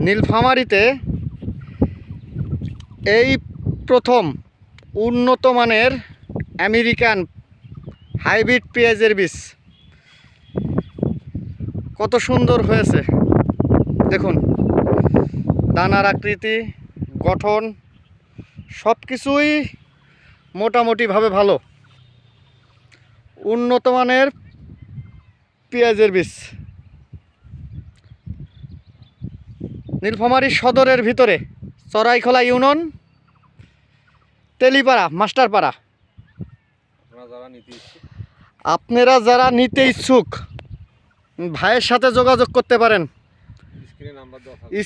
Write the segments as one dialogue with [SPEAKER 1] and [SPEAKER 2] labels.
[SPEAKER 1] নীলফামারীতে এই প্রথম উন্নত মানের আমেরিকান হাইব্রিড পেঁয়াজের বীজ কত সুন্দর হয়েছে দেখুন। দানার আকৃতি, গঠন সব কিছুই মোটামুটিভাবে ভালো। উন্নত মানের পেঁয়াজের বীজ নীলফামারী সদরের ভিতরে চড়াইখোলা ইউনিয়ন, তেলিপাড়া, মাস্টারপাড়া। আপনারা যারা নিতে ইচ্ছুক ভাইয়ের সাথে যোগাযোগ করতে পারেন।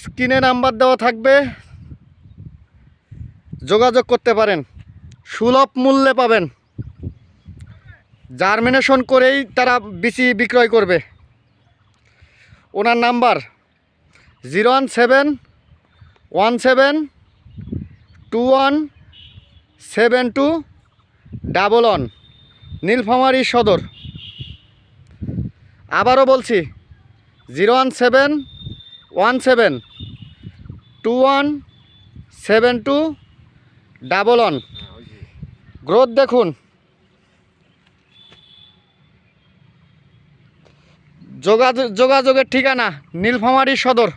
[SPEAKER 1] স্ক্রিনে নাম্বার দেওয়া থাকবে, যোগাযোগ করতে পারেন। সুলভ মূল্যে পাবেন। জার্মিনেশন করেই তারা বিচি বিক্রয় করবে। ওনার নাম্বার 01717217211, নীলফামারী সদর। আবারও বলছি 01717217211। গ্রোথ দেখুন। যোগাযোগের ঠিকানা নীলফামারী সদর।